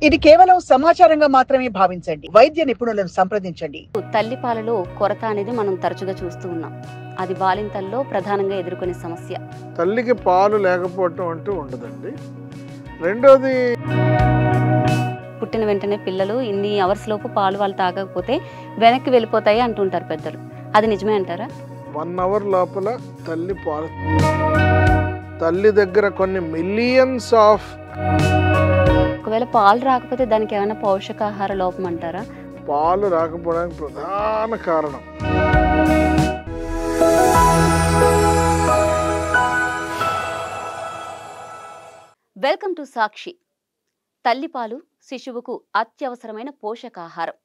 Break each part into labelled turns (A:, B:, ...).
A: ఇది కేవలం సమాచారంగా మాత్రమే భావించండి. వైద్య నిపుణులను సంప్రదించండి.
B: తల్లిపాలలో కొరత అనేది మనం తరచుగా చూస్తూ ఉన్నాం. అది బాలింతల్లో ప్రధానంగా ఎదుర్కొనే సమస్య.
C: తల్లికి పాలు లేకపోవటం అంటూ ఉండదండి. రెండోది,
B: పుట్టిన వెంటనే పిల్లలు ఇన్ని అవర్స్ లోపు పాలు వాళ్ళు తాగకపోతే వెనక్కి వెళ్ళిపోతాయి అంటుంటారు పెద్దలు. అది నిజమే అంటారా?
C: 1 అవర్ లోపల తల్లి దగ్గర కొన్ని మిలియన్స్ ఆఫ్
B: ఒకవేళ పాలు రాకపోతే దానికి ఏమైనా పౌషకాహార లోపం అంటారా?
C: పాలు రాకపోవడానికి ప్రధాన కారణం
B: వెల్కమ్ టు సాక్షి. తల్లిపాలు శిశువుకు అత్యవసరమైన పోషకాహారం.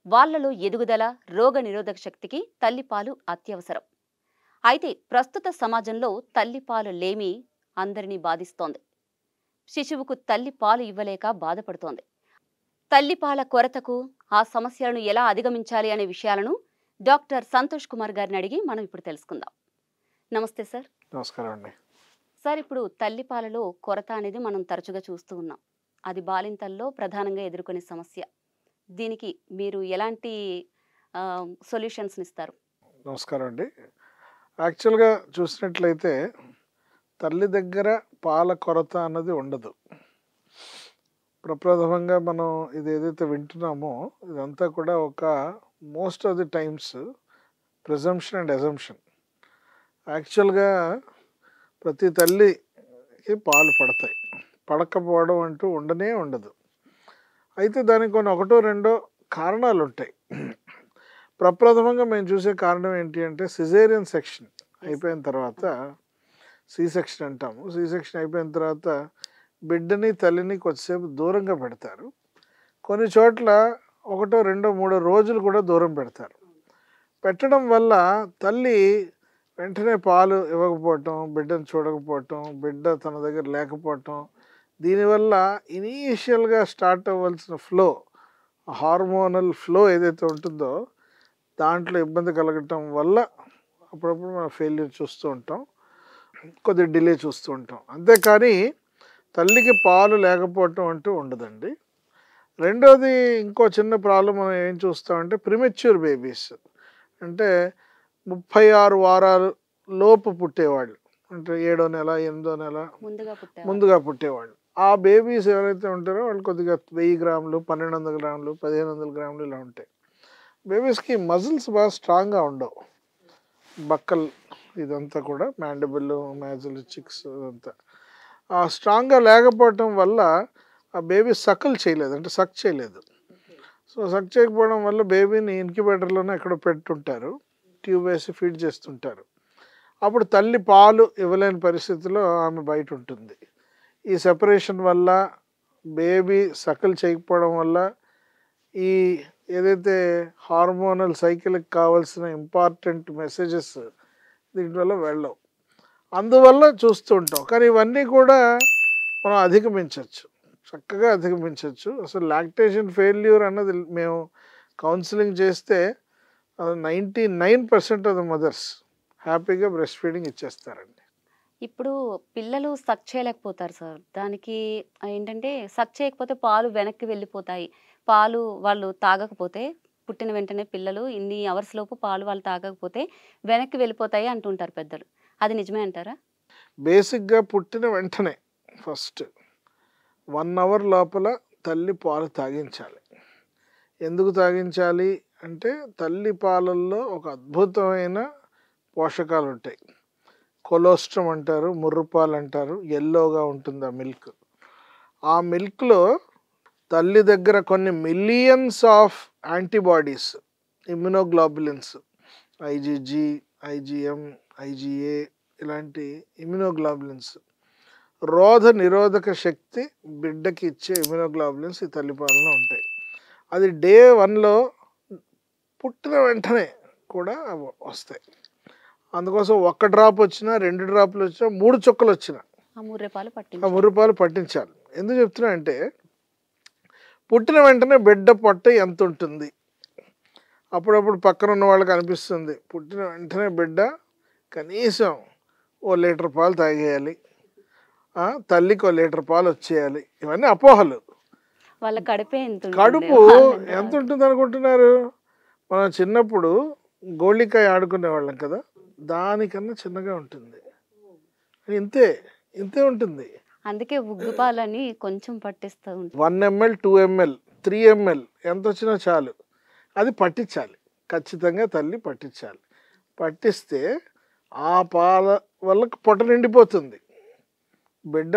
B: వాళ్లలో ఎదుగుదల, రోగ నిరోధక శక్తికి తల్లిపాలు అత్యవసరం. అయితే ప్రస్తుత సమాజంలో తల్లిపాలు లేమి అందరినీ బాధిస్తోంది. శిశువుకు తల్లిపాలు ఇవ్వలేక బాధపడుతోంది. తల్లిపాల కొరతకు, ఆ సమస్యలను ఎలా అధిగమించాలి అనే విషయాలను డాక్టర్ సంతోష్ కుమార్ గారిని అడిగి మనం ఇప్పుడు తెలుసుకుందాం. నమస్తే సార్.
C: నమస్కారం అండి.
B: సార్, ఇప్పుడు తల్లిపాలలో కొరత అనేది మనం తరచుగా చూస్తూ ఉన్నాం. అది బాలింతల్లో ప్రధానంగా ఎదుర్కొనే సమస్య. దీనికి మీరు ఎలాంటి సొల్యూషన్స్ ఇస్తారు?
C: నమస్కారం అండి. యాక్చువల్గా చూసినట్లయితే తల్లి దగ్గర పాల కొరత అన్నది ఉండదు. ప్రప్రథమంగా మనం ఇది ఏదైతే వింటున్నామో ఇదంతా కూడా ఒక most of the times presumption and assumption. యాక్చువల్గా ప్రతి తల్లికి పాలు పడతాయి, పడకపోవడం అంటూ ఉండనే ఉండదు. అయితే దానికి కొన్ని 1-2 కారణాలు ఉంటాయి. ప్రప్రథమంగా మేము చూసే కారణం ఏంటి అంటే సిజేరియన్ సెక్షన్ అయిపోయిన తర్వాత, సి సెక్షన్ అంటాము. సి సెక్షన్ అయిపోయిన తర్వాత బిడ్డని తల్లిని కొద్దిసేపు దూరంగా పెడతారు. కొన్ని చోట్ల 1, 2, 3 రోజులు కూడా దూరం పెడతారు. పెట్టడం వల్ల తల్లి వెంటనే పాలు ఇవ్వకపోవటం, బిడ్డను చూడకపోవటం, బిడ్డ తన దగ్గర లేకపోవటం, దీనివల్ల ఇనీషియల్గా స్టార్ట్ అవ్వాల్సిన ఫ్లో, హార్మోనల్ ఫ్లో ఏదైతే ఉంటుందో దాంట్లో ఇబ్బంది కలగటం వల్ల అప్పుడప్పుడు మనం ఫెయిల్యూర్ చూస్తూ ఉంటాం, కొద్దిగా డిలే చూస్తూ ఉంటాం. అంతేకాని తల్లికి పాలు లేకపోవటం అంటూ ఉండదండి. రెండోది, ఇంకో చిన్న ప్రాబ్లం మనం ఏం చూస్తామంటే ప్రిమెచ్యూర్ బేబీస్, అంటే 36 వారాల లోపు పుట్టేవాళ్ళు, అంటే 7వ నెల 8వ నెల ముందుగా పుట్టేవాళ్ళు. ఆ బేబీస్ ఎవరైతే ఉంటారో వాళ్ళు కొద్దిగా 1000 గ్రాములు, 1200 గ్రాములు, 1500 గ్రాములు ఇలా ఉంటాయి. బేబీస్కి మజిల్స్ బాగా స్ట్రాంగ్గా ఉండవు. బక్కల్ ఇదంతా కూడా మ్యాండిబుల్, మ్యాజిల్, చిక్స్ ఇదంతా స్ట్రాంగ్గా లేకపోవటం వల్ల ఆ బేబీ సక్ చేయలేదు. సో సక్ చేయకపోవడం వల్ల బేబీని ఇన్క్యుబేటర్లోనే ఎక్కడో పెట్టుంటారు, ట్యూబ్ వేసి ఫీడ్ చేస్తుంటారు. అప్పుడు తల్లి పాలు ఇవ్వలేని పరిస్థితిలో ఆమె బయట ఉంటుంది. ఈ సెపరేషన్ వల్ల, బేబీ సకలు చేయకపోవడం వల్ల ఈ ఏదైతే హార్మోనల్ సైకిల్కి కావాల్సిన ఇంపార్టెంట్ మెసేజెస్ దీంట్లో వెళ్ళవు. అందువల్ల చూస్తూ ఉంటాం. కానీ ఇవన్నీ కూడా మనం చక్కగా అధిగమించవచ్చు. అసలు లాక్టేషన్ ఫెయిల్యూర్ అన్నది మేము కౌన్సిలింగ్ చేస్తే 99% ఆఫ్ ద మదర్స్ హ్యాపీగా బ్రెస్ట్ ఫీడింగ్ ఇచ్చేస్తారండి.
B: ఇప్పుడు పిల్లలు సక్ చేయలేకపోతారు సార్. దానికి ఏంటంటే సక్ చేయకపోతే పాలు వెనక్కి వెళ్ళిపోతాయి. పాలు వాళ్ళు తాగకపోతే, పుట్టిన వెంటనే పిల్లలు ఇన్ని అవర్స్ లోపు పాలు వాళ్ళు తాగకపోతే వెనక్కి వెళ్ళిపోతాయి అంటుంటారు పెద్దలు. అది నిజమే అంటారా?
C: బేసిక్గా పుట్టిన వెంటనే ఫస్ట్ 1 అవర్ లోపల తల్లి పాలు తాగించాలి. ఎందుకు తాగించాలి అంటే తల్లి పాలల్లో ఒక అద్భుతమైన పోషకాలు ఉంటాయి. కొలోస్ట్రమ్ అంటారు, ముర్రుపాలు అంటారు, ఎల్లోగా ఉంటుంది ఆ మిల్క్. ఆ మిల్క్లో తల్లి దగ్గర కొన్ని millions of antibodies, immunoglobulins, IgG, IgM, IGA ఇలాంటి ఇమ్యునోగ్లోబులిన్స్, రోధ నిరోధక శక్తి బిడ్డకి ఇచ్చే ఇమ్యునోగ్లోబులిన్స్ ఈ తల్లిపాలలో ఉంటాయి. అది డే 1లో పుట్టిన వెంటనే కూడా వస్తాయి. అందుకోసం 1 డ్రాప్ వచ్చినా, 2 డ్రాప్లు వచ్చినా, 3 చుక్కలు వచ్చినా ఆ ముర్రిపాలు పట్టించాలి. ఎందుకు చెప్తున్నా అంటే పుట్టిన వెంటనే బిడ్డ పొట్ట ఎంత ఉంటుంది అప్పుడప్పుడు పక్కన ఉన్న వాళ్ళకి అనిపిస్తుంది, పుట్టిన వెంటనే బిడ్డ కనీసం 1 లీటర్ పాలు తాగేయాలి, తల్లికి 1 లీటర్ పాలు వచ్చేయాలి. ఇవన్నీ అపోహలు.
B: వాళ్ళ కడుపే ఎంత ఉంటుంది?
C: కడుపు
B: వాళ్ళెంత
C: ఎంత ఉంటుంది అనుకుంటున్నారు? మనం చిన్నప్పుడు గోళికాయ ఆడుకునేవాళ్ళం కదా, దానికన్నా చిన్నగా ఉంటుంది. ఇంతే ఇంతే ఉంటుంది.
B: అందుకే ఉగ్గు పాలని కొంచెం పట్టిస్తూ ఉంటారు.
C: 1 ml 2 ml 3 ml ఎంత వచ్చినా చాలు, అది పట్టించాలి. ఖచ్చితంగా తల్లి పట్టించాలి. పట్టిస్తే ఆ పాల వల్ల పొట్ట నిండిపోతుంది. బిడ్డ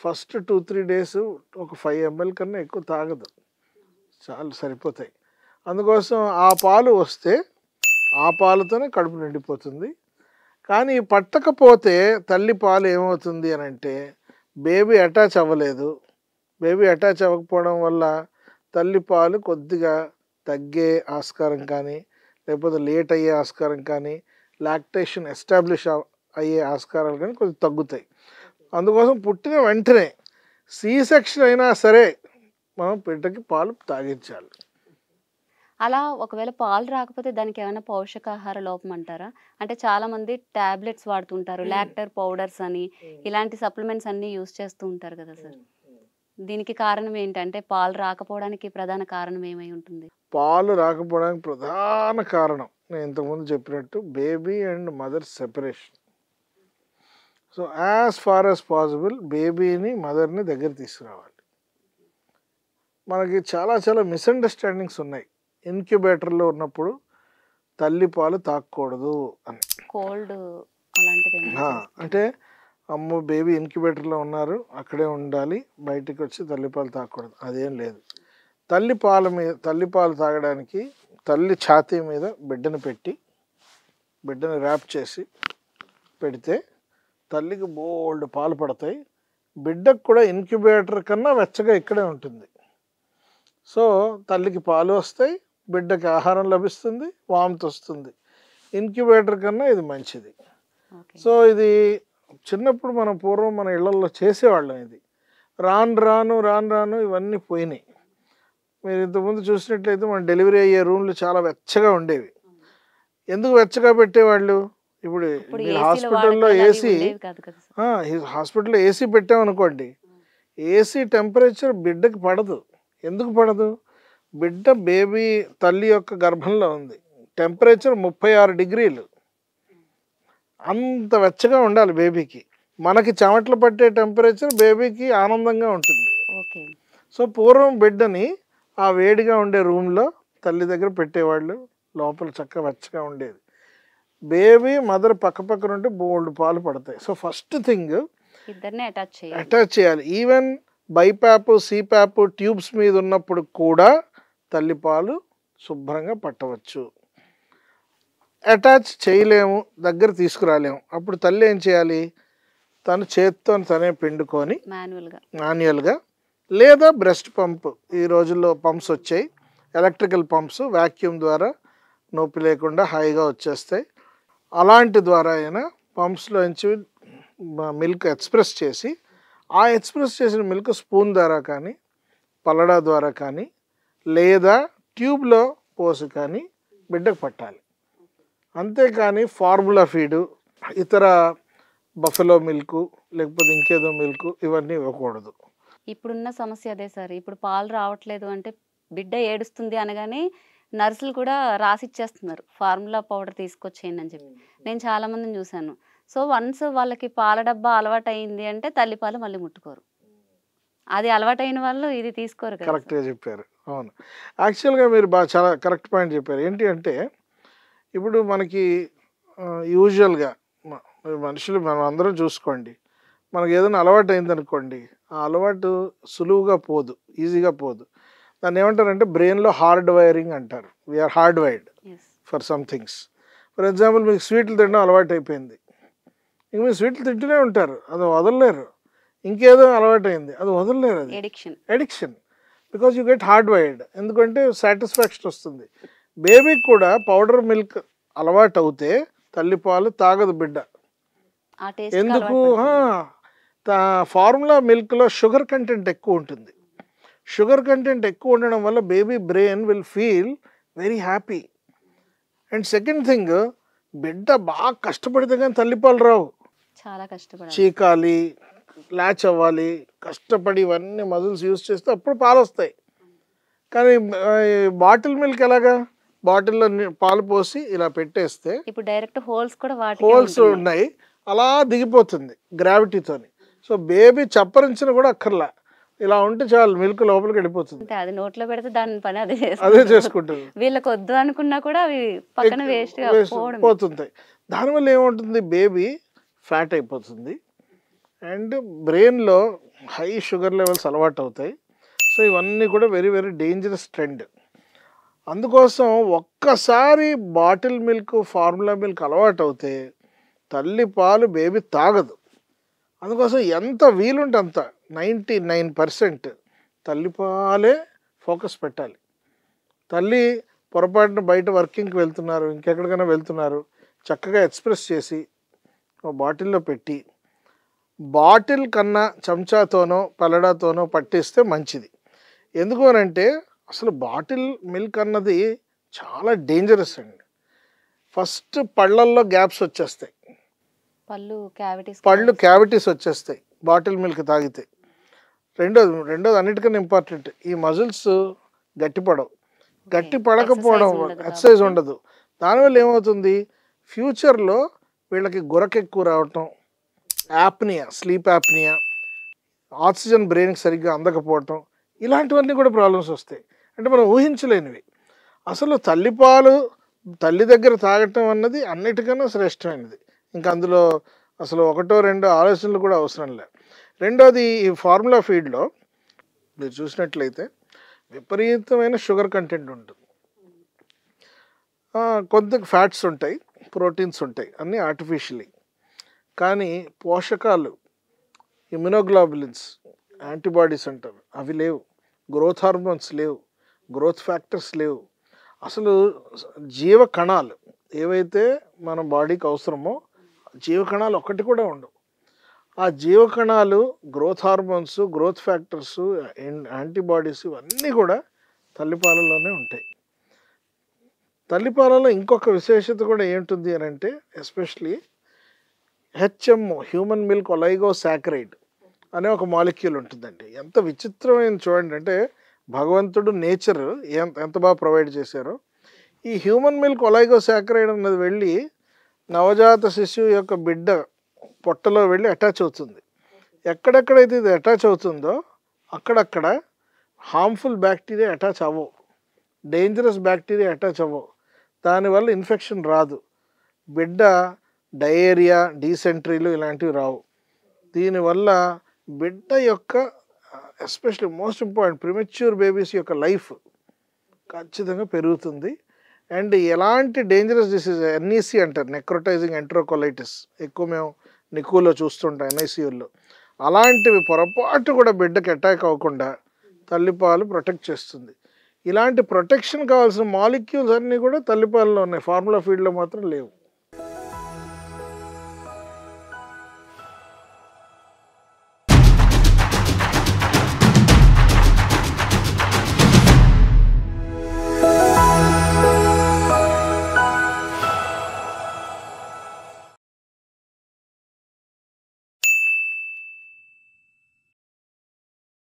C: ఫస్ట్ 2-3 డేస్ ఒక 5 ml కన్నా ఎక్కువ తాగదు, చాలు సరిపోతాయి. అందుకోసం ఆ పాలు వస్తే ఆ పాలతోనే కడుపు నిండిపోతుంది. కానీ పట్టకపోతే తల్లి పాలు ఏమవుతుంది అని అంటే, బేబీ అటాచ్ అవ్వలేదు. బేబీ అటాచ్ అవ్వకపోవడం వల్ల తల్లి పాలు కొద్దిగా తగ్గే ఆస్కారం కానీ, లేకపోతే లేట్ అయ్యే ఆస్కారం కానీ, లాక్టేషన్ ఎస్టాబ్లిష్ అయ్యే ఆస్కారాలు కానీ కొద్దిగా తగ్గుతాయి. అందుకోసం పుట్టిన వెంటనే సి సెక్షన్ అయినా సరే మనం బిడ్డకి పాలు తాగించాలి.
B: అలా ఒకవేళ పాలు రాకపోతే దానికి ఏమైనా పోషకాహార లోపం అంటారా? అంటే చాలా మంది టాబ్లెట్స్ వాడుతుంటారు, లాక్టర్ పౌడర్స్ అని, ఇలాంటి సప్లిమెంట్స్ అన్ని యూస్ చేస్తూ ఉంటారు కదా సార్. దీనికి కారణం ఏంటంటే పాలు రాకపోవడానికి ప్రధాన కారణం ఏమై ఉంటుంది?
C: పాలు రాకపోవడానికి ప్రధాన కారణం నేను ఇంతకుముందు చెప్పినట్టు baby and mother separation. So as far as possible బేబీని మదర్ని దగ్గర తీసుకురావాలి. మనకి చాలా చాలా మిస్అండర్స్టాండింగ్స్ ఉన్నాయి. ఇన్క్యుబేటర్లో ఉన్నప్పుడు తల్లి పాలు తాగకూడదు అని.
B: కోల్డ్ అలాంటిది
C: అంటే అమ్మ బేబీ ఇన్క్యుబేటర్లో ఉన్నారు, అక్కడే ఉండాలి, బయటికి వచ్చి తల్లిపాలు తాగకూడదు, అదేం లేదు. తల్లిపాలు తాగడానికి తల్లి ఛాతీ మీద బిడ్డను పెట్టి బిడ్డను ర్యాప్ చేసి పెడితే తల్లికి బోల్డ్ పాలు పడతాయి. బిడ్డకు కూడా ఇన్క్యుబేటర్ కన్నా వెచ్చగా ఇక్కడే ఉంటుంది. సో తల్లికి పాలు వస్తాయి, బిడ్డకి ఆహారం లభిస్తుంది, వామ్త్ వస్తుంది. ఇన్క్యుబేటర్ కన్నా ఇది మంచిది. సో ఇది చిన్నప్పుడు మనం పూర్వం మన ఇళ్లలో చేసేవాళ్ళం. ఇది రాను రాను ఇవన్నీ పోయినాయి. మీరు ఇంతకుముందు చూసినట్లయితే మన డెలివరీ అయ్యే రూమ్లు చాలా వెచ్చగా ఉండేవి. ఎందుకు వెచ్చగా పెట్టేవాళ్ళు? ఇప్పుడు హాస్పిటల్లో ఏసీ పెట్టామనుకోండి, ఏసీ టెంపరేచర్ బిడ్డకి పడదు. ఎందుకు పడదు? బిడ్డ బేబీ తల్లి యొక్క గర్భంలో ఉంది, టెంపరేచర్ 36 డిగ్రీలు, అంత వెచ్చగా ఉండాలి బేబీకి. మనకి చెమటలు పట్టే టెంపరేచర్ బేబీకి ఆనందంగా ఉంటుంది. సో పూర్వం బిడ్డని ఆ వేడిగా ఉండే రూమ్లో తల్లి దగ్గర పెట్టేవాళ్ళు, లోపల చక్కగా వెచ్చగా ఉండేది. బేబీ మదర్ పక్క నుండి బోల్డ్ పాలు పడతాయి. సో ఫస్ట్ థింగ్
B: ఇద్దరిని
C: అటాచ్ చేయాలి. ఈవెన్ బైపాప్ సిపాప్ ట్యూబ్స్ మీద ఉన్నప్పుడు కూడా తల్లి పాలు శుభ్రంగా పట్టవచ్చు. అటాచ్ చేయలేము, దగ్గర తీసుకురాలేము, అప్పుడు తల్లి ఏం చేయాలి? తను చేత్తో తనే పిండుకొని మాన్యువల్గా, లేదా బ్రెస్ట్ పంప్, ఈ రోజుల్లో పంప్స్ వచ్చాయి, ఎలక్ట్రికల్ పంప్స్, వ్యాక్యూమ్ ద్వారా నొప్పి లేకుండా హాయిగా వచ్చేస్తాయి. అలాంటి ద్వారా అయినా పంప్స్లోంచి మిల్క్ ఎక్స్ప్రెస్ చేసి, ఆ ఎక్స్ప్రెస్ చేసిన మిల్క్ స్పూన్ ద్వారా కానీ, పలడా ద్వారా కానీ, లేదా ట్యూబ్లో పోసి కానీ బిడ్డకు పట్టాలి. అంతేకాని ఫార్ములా ఫీడు, ఇతర బఫెలో మిల్క్, లేకపోతే ఇంకేదో మిల్క్, ఇవన్నీ ఇవ్వకూడదు.
B: ఇప్పుడున్న సమస్య అదే సార్. ఇప్పుడు పాలు రావట్లేదు అంటే బిడ్డ ఏడుస్తుంది అనగానే నర్సులు కూడా రాసిచ్చేస్తున్నారు, ఫార్ములా పౌడర్ తీసుకొచ్చేయండి అని చెప్పి. నేను చాలా మందిని చూశాను. సో వన్స్ వాళ్ళకి పాల డబ్బా అలవాటు అయింది అంటే తల్లిపాలు మళ్ళీ ముట్టుకోరు. అది అలవాటైన వాళ్ళు ఇది తీసుకోరు.
C: కరెక్ట్గా చెప్పారు. అవును, యాక్చువల్గా మీరు చాలా కరెక్ట్ పాయింట్ చెప్పారు. ఏంటి అంటే ఇప్పుడు మనకి యూజువల్గా మనుషులు మనం అందరం చూసుకోండి, మనకి ఏదైనా అలవాటు అయిందనుకోండి, ఆ అలవాటు సులువుగా పోదు, ఈజీగా పోదు. దాన్ని ఏమంటారంటే బ్రెయిన్లో హార్డ్ వైరింగ్ అంటారు. We are hard wired for some things. For example మీకు స్వీట్లు తినడం అలవాటు అయిపోయింది, ఇంక మీరు స్వీట్లు తింటూనే ఉంటారు, అది వదలలేరు. ఇంకేదో అలవాటు అయింది, అది వదలలేరు. అది addiction, because you get hard wired. ఎందుకంటే సాటిస్ఫాక్షన్ వస్తుంది. బేబీకి కూడా పౌడర్ మిల్క్ అలవాటు అవుతే తల్లిపాలు తాగదు బిడ్డ. ఎందుకు? ఫార్ములా మిల్క్లో షుగర్ కంటెంట్ ఎక్కువ ఉంటుంది. షుగర్ కంటెంట్ ఎక్కువ ఉండడం వల్ల baby brain will feel very happy. And second thing, బిడ్డ బాగా కష్టపడితే కానీ తల్లిపాలు రావు.
B: చాలా కష్టపడాలి,
C: చీకాలి, ల్యాచ్ అవ్వాలి, కష్టపడి ఇవన్నీ మజిల్స్ యూజ్ చేస్తే అప్పుడు పాలు వస్తాయి. కానీ బాటిల్ మిల్క్ ఎలాగా, బాటిల్లో పాలు పోసి ఇలా పెట్టేస్తే
B: ఇప్పుడు డైరెక్ట్ హోల్స్ కూడా
C: హోల్స్ ఉన్నాయి, అలా దిగిపోతుంది గ్రావిటీతోని. సో బేబీ చప్పరించిన కూడా అక్కర్లా, ఇలా ఉంటే చాలు మిల్క్ లోపలికి వెళ్ళిపోతుంది.
B: అది నోట్లో పెడితే దాని పని
C: అదే చేసుకుంటుంది.
B: వీళ్ళకి వద్దు అనుకున్నా కూడా అవి పక్కన వేస్ట్
C: పోతుంది. దానివల్ల ఏముంటుంది, బేబీ ఫ్యాట్ అయిపోతుంది అండ్ బ్రెయిన్లో హై షుగర్ లెవెల్స్ అలవాటు అవుతాయి. సో ఇవన్నీ కూడా వెరీ వెరీ డేంజరస్ ట్రెండ్. అందుకోసం ఒక్కసారి బాటిల్ మిల్క్, ఫార్ములా మిల్క్ అలవాటు అవుతే తల్లి పాలు బేబీ తాగదు. అందుకోసం ఎంత వీలుంటే అంత 99% తల్లిపాలే ఫోకస్ పెట్టాలి. తల్లి పొరపాటున బయట వర్కింగ్కి వెళ్తున్నారు, ఇంకెక్కడికైనా వెళ్తున్నారు, చక్కగా ఎక్స్ప్రెస్ చేసి బాటిల్లో పెట్టి బాటిల్ కన్నా చెంచాతోనో పలడాతోనో పట్టిస్తే మంచిది. ఎందుకు అనంటే అసలు బాటిల్ మిల్క్ అన్నది చాలా డేంజరస్ అండి. ఫస్ట్ పళ్ళల్లో గ్యాప్స్ వచ్చేస్తాయి, పళ్ళు క్యావిటీస్ వచ్చేస్తాయి బాటిల్ మిల్క్ తాగితే. రెండోది అన్నిటికన్నా ఇంపార్టెంట్, ఈ మజిల్స్ గట్టిపడవు. గట్టి పడకపోవడం, ఎక్సర్సైజ్ ఉండదు. దానివల్ల ఏమవుతుంది, ఫ్యూచర్లో వీళ్ళకి గురకెక్కువ రావటం, యాప్నియా, స్లీప్ యాప్నియా, ఆక్సిజన్ బ్రెయిన్కి సరిగ్గా అందకపోవటం, ఇలాంటివన్నీ కూడా ప్రాబ్లమ్స్ వస్తాయి. అంటే మనం ఊహించలేనివి. అసలు తల్లిపాలు తల్లి దగ్గర తాగటం అన్నది అన్నిటికన్నా శ్రేష్టమైనది. ఇంకా అందులో అసలు ఒకటో రెండో ఆలోచనలు కూడా అవసరం లేదు. రెండోది, ఈ ఫార్ములా ఫీడ్లో మీరు చూసినట్లయితే విపరీతమైన షుగర్ కంటెంట్ ఉంటుంది, కొంత ఫ్యాట్స్ ఉంటాయి, ప్రోటీన్స్ ఉంటాయి, అన్నీ ఆర్టిఫిషియలీ. కానీ పోషకాలు, ఇమ్యునోగ్లోబులిన్స్, యాంటీబాడీస్ అంటారు, అవి లేవు. గ్రోత్ హార్మోన్స్ లేవు, గ్రోత్ ఫ్యాక్టర్స్ లేవు. అసలు జీవ కణాలు ఏవైతే మన బాడీకి అవసరమో జీవకణాలు ఒక్కటి కూడా ఉండవు. ఆ జీవకణాలు, growth hormones, growth factors, antibodies ఇవన్నీ కూడా తల్లిపాలలోనే ఉంటాయి. తల్లిపాలలో ఇంకొక విశేషత కూడా ఏంటుంది అని అంటే, ఎస్పెషలీ హెచ్ఎంఓ, హ్యూమన్ మిల్క్ ఒలైగోసాకరైడ్ అనే ఒక మాలిక్యూల్ ఉంటుందండి. ఎంత విచిత్రమైన చూడండి, అంటే భగవంతుడు నేచర్ ఎంత బాగా ప్రొవైడ్ చేశారో. ఈ హ్యూమన్ మిల్క్ ఒలైగోసాకరైడ్ అన్నది వెళ్ళి నవజాత శిశువు యొక్క బిడ్డ పొట్టలో వెళ్ళి అటాచ్ అవుతుంది. ఎక్కడెక్కడైతే ఇది అటాచ్ అవుతుందో అక్కడక్కడ హార్మ్ఫుల్ బ్యాక్టీరియా అటాచ్ అవ్వవు, డేంజరస్ బ్యాక్టీరియా అటాచ్ అవ్వవు. దానివల్ల ఇన్ఫెక్షన్ రాదు, బిడ్డ డయేరియా, డీసెంట్రీలు ఇలాంటివి రావు. దీనివల్ల బిడ్డ యొక్క especially most important premature babies యొక్క లైఫ్ ఖచ్చితంగా పెరుగుతుంది. అండ్ ఎలాంటి డేంజరస్ డిసీజ్, ఎన్ఈసి అంటారు, నెక్రోటైజింగ్ ఎంట్రోకోలైటిస్, ఎక్కువ మేము నికులో చూస్తుంటాం ఎన్ఐసియూల్లో, అలాంటివి పొరపాటు కూడా బిడ్డకి అటాక్ అవ్వకుండా తల్లిపాలు ప్రొటెక్ట్ చేస్తుంది. ఇలాంటి ప్రొటెక్షన్ కావాల్సిన మాలిక్యూల్స్ అన్నీ కూడా తల్లిపాలలో ఉన్నాయి, ఫార్ములా ఫీడ్లో మాత్రం లేవు.